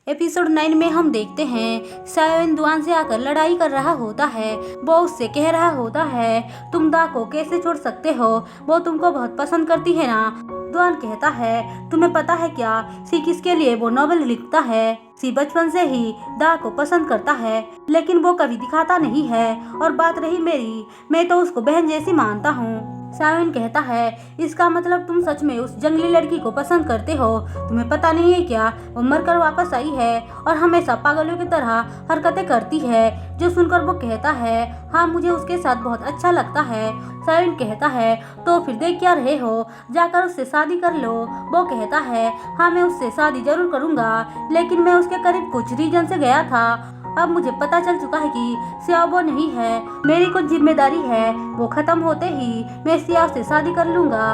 Episode 9 में हम देखते हैं सायोन दुआन से आकर लड़ाई कर रहा होता है। वो उससे कह रहा होता है तुम दा को कैसे छोड़ सकते हो, वो तुमको बहुत पसंद करती है ना। दुआन कहता है तुम्हें पता है क्या, सी किसके लिए वो नॉवेल लिखता है। सी बचपन से ही दा को पसंद करता है लेकिन वो कभी दिखाता नहीं है। और बात रही मेरी, मैं तो उसको बहन जैसी मानता हूँ। सायोन कहता है इसका मतलब तुम सच में उस जंगली लड़की को पसंद करते हो। तुम्हें पता नहीं है क्या, वो मरकर वापस आई है और हमेशा पागलों की तरह हरकतें करती है। जो सुनकर वो कहता है हाँ मुझे उसके साथ बहुत अच्छा लगता है। सायोन कहता है तो फिर देख क्या रहे हो, जाकर उससे शादी कर लो। वो कहता है हाँ मैं उससे शादी जरूर करूँगा, लेकिन मैं उसके करीब कुछ रीजन से गया था। अब मुझे पता चल चुका है कि सियाओ वो नहीं है, मेरी कुछ जिम्मेदारी है। वो खत्म होते ही मैं सियाओ से शादी कर लूँगा।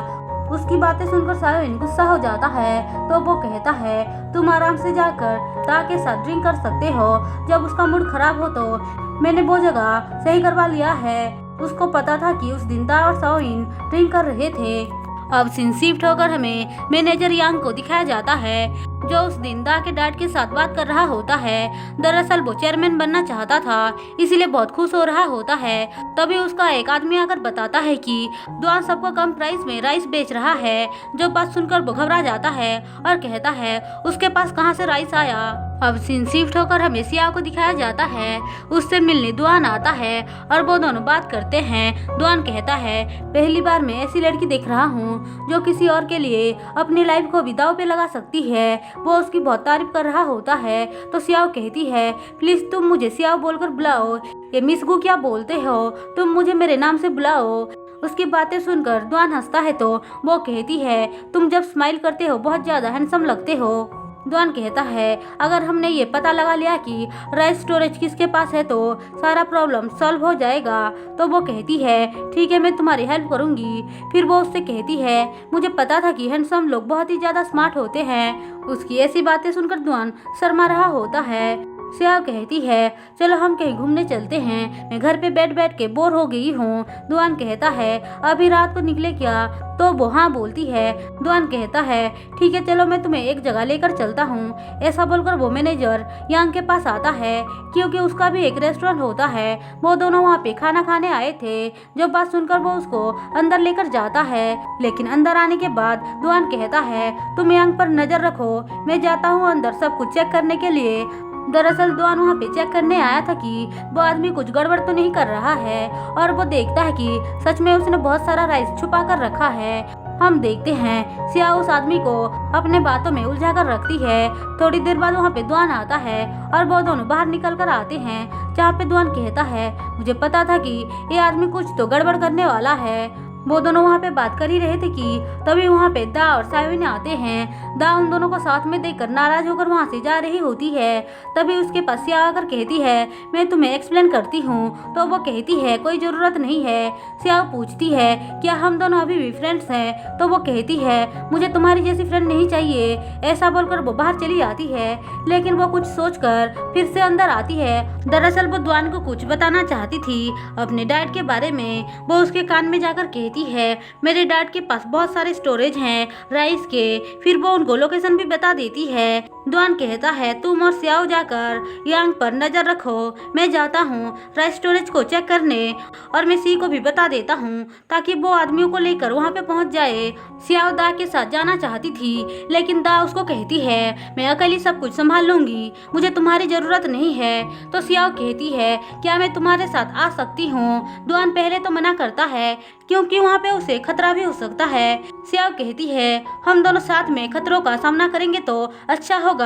उसकी बातें सुनकर सायोन गुस्सा हो जाता है तो वो कहता है तुम आराम से जाकर दा के साथ ड्रिंक कर सकते हो। जब उसका मूड खराब हो तो मैंने वो जगह सही करवा लिया है। उसको पता था कि उस दिन दा और सायोन ड्रिंक कर रहे थे। अब सीन शिफ्ट होकर हमें मैनेजर यांग को दिखाया जाता है जो उस दिन दा के डैड के साथ बात कर रहा होता है। दरअसल वो चेयरमैन बनना चाहता था, इसीलिए बहुत खुश हो रहा होता है। तभी उसका एक आदमी आकर बताता है कि दुआन सबको कम प्राइस में राइस बेच रहा है। जो बात सुनकर वो घबरा जाता है और कहता है उसके पास कहाँ से राइस आया। अब सीन शिफ्ट होकर हमें सियाओ को दिखाया जाता है। उससे मिलने दुआन आता है और वो दोनों बात करते हैं। दुआन कहता है पहली बार मैं ऐसी लड़की देख रहा हूँ जो किसी और के लिए अपनी लाइफ को भी दांव पे लगा सकती है। वो उसकी बहुत तारीफ कर रहा होता है तो सियाओ कहती है प्लीज तुम मुझे सियाओ बोलकर बुलाओ, ये मिस गु क्या बोलते हो, तुम मुझे मेरे नाम से बुलाओ। उसकी बातें सुनकर दुआन हंसता है तो वो कहती है तुम जब स्माइल करते हो बहुत ज्यादा हैंडसम लगते हो। दुआन कहता है अगर हमने ये पता लगा लिया कि राइस स्टोरेज किसके पास है तो सारा प्रॉब्लम सॉल्व हो जाएगा। तो वो कहती है ठीक है मैं तुम्हारी हेल्प करूंगी। फिर वो उससे कहती है मुझे पता था कि हैंडसम लोग बहुत ही ज़्यादा स्मार्ट होते हैं। उसकी ऐसी बातें सुनकर दुआन शर्मा रहा होता है। सियाओ कहती है चलो हम कहीं घूमने चलते हैं, मैं घर पे बैठ बैठ के बोर हो गई हूँ। दुआन कहता है अभी रात को निकले क्या, तो वो हाँ बोलती है। दुआन कहता है ठीक है चलो मैं तुम्हें एक जगह लेकर चलता हूँ। ऐसा बोलकर वो मैनेजर यांग के पास आता है क्योंकि उसका भी एक रेस्टोरेंट होता है। वो दोनों वहाँ पे खाना खाने आए थे। जो बात सुनकर वो उसको अंदर लेकर जाता है, लेकिन अंदर आने के बाद दुआन कहता है तुम यांग पर नजर रखो, मैं जाता हूँ अंदर सब कुछ चेक करने के लिए। दरअसल दुआन वहाँ पे चेक करने आया था कि वो आदमी कुछ गड़बड़ तो नहीं कर रहा है और वो देखता है कि सच में उसने बहुत सारा राइस छुपा कर रखा है। हम देखते हैं सियाओ उस आदमी को अपने बातों में उलझा कर रखती है। थोड़ी देर बाद वहाँ पे दुआन आता है और वो दोनों बाहर निकल कर आते हैं, जहाँ पे दुआन कहता है मुझे पता था कि ये आदमी कुछ तो गड़बड़ करने वाला है। वो दोनों वहाँ पे बात कर ही रहे थे कि तभी वहाँ पे दा और सायोन आते हैं। दा उन दोनों को साथ में देखकर नाराज होकर वहाँ से जा रही होती है। तभी उसके पास सिया आकर कहती है मैं तुम्हें एक्सप्लेन करती हूँ। तो वो कहती है कोई ज़रूरत नहीं है। सिया पूछती है क्या हम दोनों अभी भी फ्रेंड्स हैं, तो वो कहती है मुझे तुम्हारी जैसी फ्रेंड नहीं चाहिए। ऐसा बोलकर वो बाहर चली आती है, लेकिन वो कुछ सोचकर फिर से अंदर आती है। दरअसल वो दुआन को कुछ बताना चाहती थी अपने डैड के बारे में। वो उसके कान में जाकर कहती है मेरे डैड के पास बहुत सारे स्टोरेज हैं राइस के। फिर वो उनको लोकेशन भी बता देती है। दुआन कहता है तुम और सियाओ जाकर यांग पर नजर रखो, मैं जाता हूँ राइस स्टोरेज को चेक करने और मैं सी को भी बता देता हूँ ताकि वो आदमियों को लेकर वहाँ पे पहुँच जाए। सियाओ दा के साथ जाना चाहती थी, लेकिन दा उसको कहती है मैं अकेली सब कुछ संभाल लूंगी, मुझे तुम्हारी जरूरत नहीं है। तो सियाओ कहती है क्या मैं तुम्हारे साथ आ सकती हूँ। दुआन पहले तो मना करता है क्योंकि वहाँ पे उसे खतरा भी हो सकता है। सियाओ कहती है हम दोनों साथ में खतरों का सामना करेंगे तो अच्छा होगा।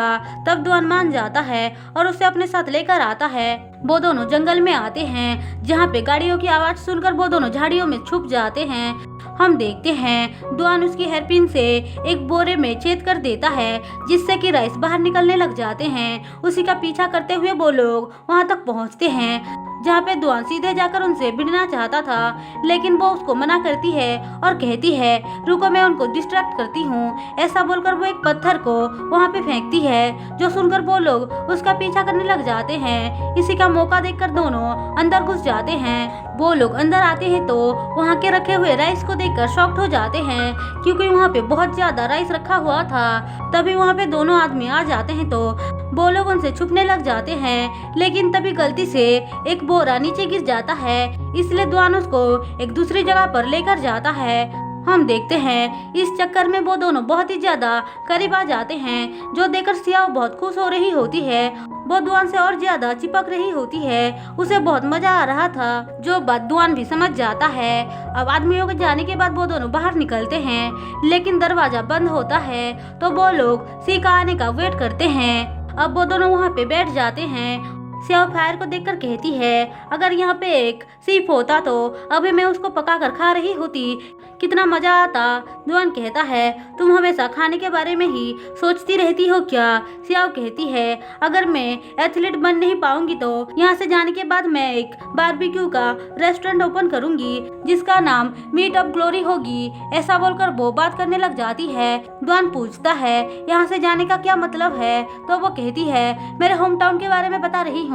तब दुआन मान जाता है और उसे अपने साथ लेकर आता है। वो दोनों जंगल में आते हैं, जहाँ पे गाड़ियों की आवाज सुनकर वो दोनों झाड़ियों में छुप जाते हैं। हम देखते हैं दुआन उसकी हेयरपिन से एक बोरे में छेद कर देता है, जिससे कि राइस बाहर निकलने लग जाते हैं। उसी का पीछा करते हुए वो लोग वहाँ तक पहुँचते हैं, जहाँ पे दुआन सीधे जाकर उनसे भिड़ना चाहता था, लेकिन वो उसको मना करती है और कहती है रुको मैं उनको डिस्ट्रैक्ट करती हूँ। ऐसा बोलकर वो एक पत्थर को वहाँ पे फेंकती है, जो सुनकर वो लोग उसका पीछा करने लग जाते हैं। इसी का मौका देखकर दोनों अंदर घुस जाते हैं। वो लोग अंदर आते हैं तो वहाँ के रखे हुए राइस को देखकर शॉक्ड हो जाते हैं, क्योंकि वहाँ पे बहुत ज्यादा राइस रखा हुआ था। तभी वहाँ पे दोनों आदमी आ जाते हैं तो वो लोग उनसे छुपने लग जाते हैं, लेकिन तभी गलती से एक बोरा नीचे गिर जाता है, इसलिए दुआन उसको एक दूसरी जगह पर लेकर जाता है। हम देखते हैं इस चक्कर में वो दोनों बहुत ही ज्यादा करीब आ जाते हैं, जो देखकर सियाओ बहुत खुश हो रही होती है। वो दुआन से और ज्यादा चिपक रही होती है, उसे बहुत मजा आ रहा था, जो बात दुआन भी समझ जाता है। अब आदमियों के जाने के बाद वो दोनों बाहर निकलते हैं, लेकिन दरवाजा बंद होता है, तो वो लोग सी का आने का वेट करते हैं। अब वो दोनों वहाँ पे बैठ जाते हैं। सियाओ फायर को देखकर कहती है, अगर यहाँ पे एक सीप होता तो अभी मैं उसको पका कर खा रही होती, कितना मजा आता। दुआन कहता है, तुम हमेशा खाने के बारे में ही सोचती रहती हो क्या? सियाओ कहती है, अगर मैं एथलीट बन नहीं पाऊंगी तो यहाँ से जाने के बाद मैं एक बारबेक्यू का रेस्टोरेंट ओपन करूंगी, जिसका नाम मीट ऑफ ग्लोरी होगी। ऐसा बोलकर वो बात करने लग जाती है। दुआन पूछता है, यहाँ से जाने का क्या मतलब है? तो वो कहती है, मेरे होम टाउन के बारे में बता रही हूँ।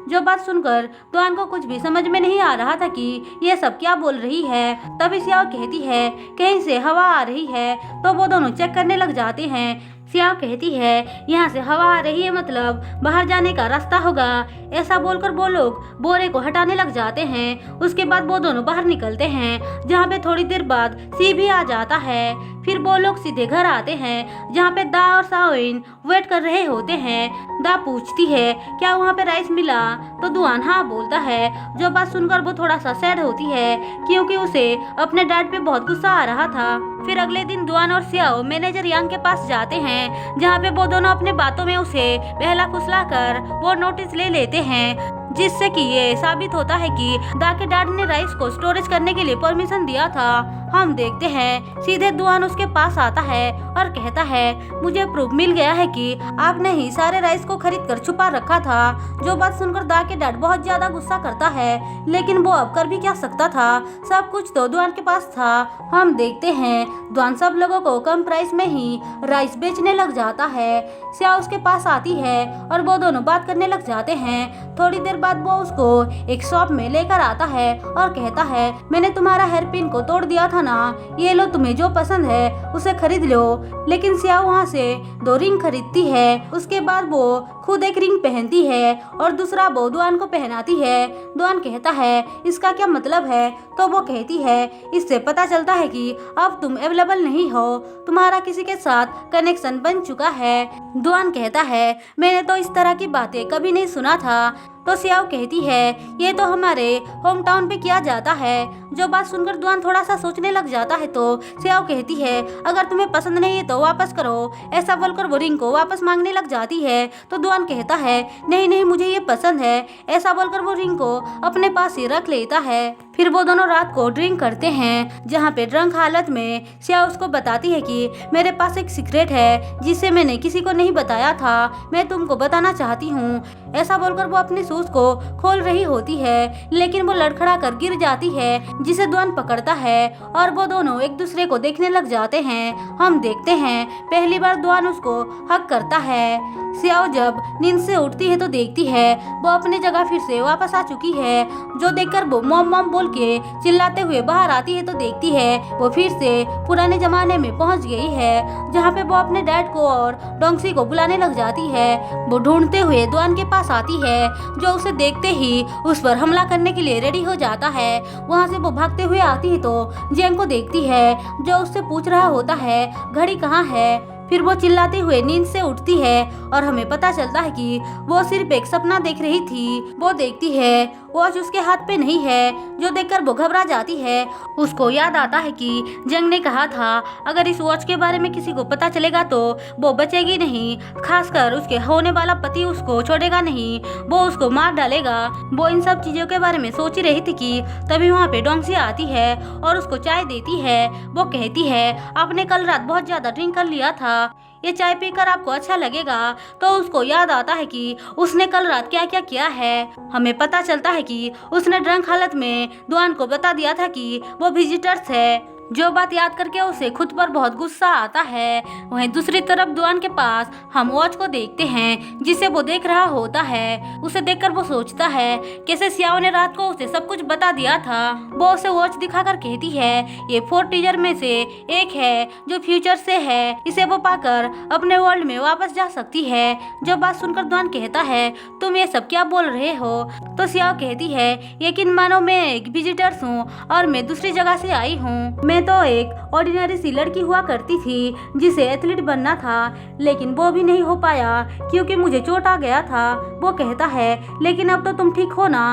जो बात सुनकर दुआन को कुछ भी समझ में नहीं आ रहा था कि ये सब क्या बोल रही है। तभी सियाओ कहती है, कहीं से हवा आ रही है, तो वो दोनों चेक करने लग जाते हैं। सियाओ कहती है, यहाँ से हवा आ रही है मतलब बाहर जाने का रास्ता होगा। ऐसा बोलकर वो लोग बोरे को हटाने लग जाते हैं। उसके बाद वो दोनों बाहर निकलते हैं, जहाँ पे थोड़ी देर बाद सी भी आ जाता है। फिर वो लोग सीधे घर आते हैं, जहाँ पे दा और साओइन वेट कर रहे होते हैं। दा पूछती है, क्या वहाँ पे राइस मिला? तो दुआन हाँ बोलता है। जो बात सुनकर वो थोड़ा सा सैड होती है, क्योंकि उसे अपने डैड पे बहुत गुस्सा आ रहा था। फिर अगले दिन दुआन और सियाओ मैनेजर यांग के पास जाते हैं, जहाँ पे वो दोनों अपने बातों में उसे बहला फुसला कर वो नोटिस ले लेते हैं, जिससे कि ये साबित होता है कि दा के डैड ने राइस को स्टोरेज करने के लिए परमिशन दिया था। हम देखते हैं सीधे दुआन उसके पास आता है और कहता है, मुझे प्रूफ मिल गया है कि आपने ही सारे राइस को खरीद कर छुपा रखा था। जो बात सुनकर दा के डैड बहुत ज्यादा गुस्सा करता है, लेकिन वो अब कर भी क्या सकता था, सब कुछ तो दुआन के पास था। हम देखते हैं दुआन सब लोगों को कम प्राइस में ही राइस बेचने लग जाता है। सिया उसके पास आती है और वो दोनों बात करने लग जाते हैं। थोड़ी देर बाद वो उसको एक शॉप में लेकर आता है और कहता है, मैंने तुम्हारा हेयर पिन को तोड़ दिया था ना, ये लो, तुम्हें जो पसंद है उसे खरीद लो। लेकिन सिया वहाँ से 2 रिंग खरीदती है। उसके बाद वो खुद एक रिंग पहनती है और दूसरा वो दुआन को पहनाती है। दुआन कहता है, इसका क्या मतलब है? तो वो कहती है, इससे पता चलता है कि अब तुम अवेलेबल नहीं हो, तुम्हारा किसी के साथ कनेक्शन बन चुका है। दुआन कहता है, मैंने तो इस तरह की बातें कभी नहीं सुना था। तो सियाओ कहती है, ये तो हमारे होम टाउन पे किया जाता है। जो बात सुनकर दुआन थोड़ा सा सोचने लग जाता है, तो सियाओ कहती है, अगर तुम्हें पसंद नहीं है तो वापस करो। ऐसा बोलकर वो रिंग को वापस मांगने लग जाती है। तो दुआन कहता है, नहीं नहीं, मुझे ये पसंद है। ऐसा बोलकर वो रिंग को अपने पास ही रख लेता है। फिर वो दोनों रात को ड्रिंक करते हैं, जहाँ पे ड्रंक हालत में सिया उसको बताती है कि मेरे पास एक सीक्रेट है जिसे मैंने किसी को नहीं बताया था, मैं तुमको बताना चाहती हूँ। ऐसा बोलकर वो अपने शूज को खोल रही होती है, लेकिन वो लड़खड़ा कर गिर जाती है, जिसे दुआन पकड़ता है और वो दोनों एक दूसरे को देखने लग जाते हैं। हम देखते हैं पहली बार दुआन उसको हक करता है। सियाओ जब नींद से उठती है तो देखती है वो अपने जगह फिर से वापस आ चुकी है। जो देखकर वो मॉम मॉम बोल के चिल्लाते हुए बाहर आती है तो देखती है वो फिर से पुराने जमाने में पहुंच गई है, जहाँ पे वो अपने डैड को और डोंगसी को बुलाने लग जाती है। वो ढूंढते हुए दुआन के पास आती है, जो उसे देखते ही उस पर हमला करने के लिए रेडी हो जाता है। वहाँ से वो भागते हुए आती है तो जेंग को देखती है, जो उससे पूछ रहा होता है घड़ी कहाँ है। फिर वो चिल्लाते हुए नींद से उठती है और हमें पता चलता है कि वो सिर्फ एक सपना देख रही थी। वो देखती है वॉच उसके हाथ पे नहीं है, जो देखकर वो घबरा जाती है। उसको याद आता है कि जंग ने कहा था अगर इस वॉच के बारे में किसी को पता चलेगा तो वो बचेगी नहीं, खासकर उसके होने वाला पति उसको छोड़ेगा नहीं, वो उसको मार डालेगा। वो इन सब चीजों के बारे में सोच रही थी कि तभी वहाँ पे डोंगसी आती है और उसको चाय देती है। वो कहती है, आपने कल रात बहुत ज्यादा ड्रिंक कर लिया था, ये चाय पीकर आपको अच्छा लगेगा। तो उसको याद आता है कि उसने कल रात क्या क्या किया है। हमें पता चलता है कि उसने ड्रंक हालत में दुआन को बता दिया था कि वो विजिटर्स है। जो बात याद करके उसे खुद पर बहुत गुस्सा आता है। वहीं दूसरी तरफ दुआन के पास हम वॉच को देखते हैं जिसे वो देख रहा होता है। उसे देखकर वो सोचता है कैसे सियाओ ने रात को उसे सब कुछ बता दिया था। वो उसे वॉच दिखाकर कहती है ये 4 टीजर में से एक है जो फ्यूचर से है, इसे वो पाकर अपने वर्ल्ड में वापस जा सकती है। जो बात सुनकर दुआन कहता है तुम ये सब क्या बोल रहे हो? तो सियाओ कहती है यकीन मानो मैं एक विजिटर्स हूँ और मैं दूसरी जगह से आई हूँ। मैं तो एक ऑर्डिनरी सी लड़की हुआ करती थी जिसे एथलीट बनना था, लेकिन वो भी नहीं हो पाया क्योंकि मुझे चोट आ गया था। वो कहता है लेकिन अब तो तुम ठीक हो ना?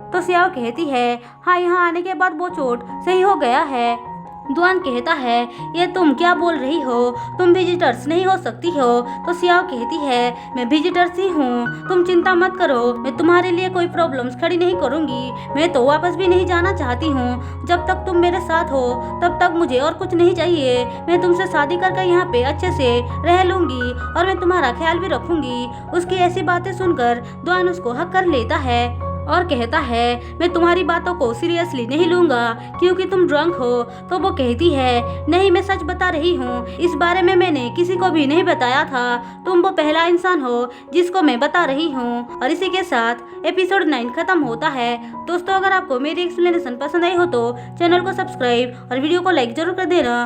तो सियाओ कहती है हाँ, यहाँ आने के बाद वो चोट सही हो गया है। दुआन कहता है ये तुम क्या बोल रही हो? तुम विजिटर्स नहीं हो सकती हो। तो सियाओ कहती है मैं विजिटर्स ही हूँ, तुम चिंता मत करो, मैं तुम्हारे लिए कोई प्रॉब्लम्स खड़ी नहीं करूँगी। मैं तो वापस भी नहीं जाना चाहती हूँ। जब तक तुम मेरे साथ हो तब तक मुझे और कुछ नहीं चाहिए। मैं तुमसे शादी करके यहाँ पे अच्छे से रह लूँगी और मैं तुम्हारा ख्याल भी रखूँगी। उसकी ऐसी बातें सुनकर दुआन उसको हक कर लेता है और कहता है मैं तुम्हारी बातों को सीरियसली नहीं लूंगा क्योंकि तुम ड्रंक हो। तो वो कहती है नहीं, मैं सच बता रही हूँ, इस बारे में मैंने किसी को भी नहीं बताया था। तुम वो पहला इंसान हो जिसको मैं बता रही हूँ। और इसी के साथ एपिसोड 9 खत्म होता है। दोस्तों अगर आपको मेरी एक्सप्लेनेशन पसंद आई हो तो चैनल को सब्सक्राइब और वीडियो को लाइक जरूर कर देना।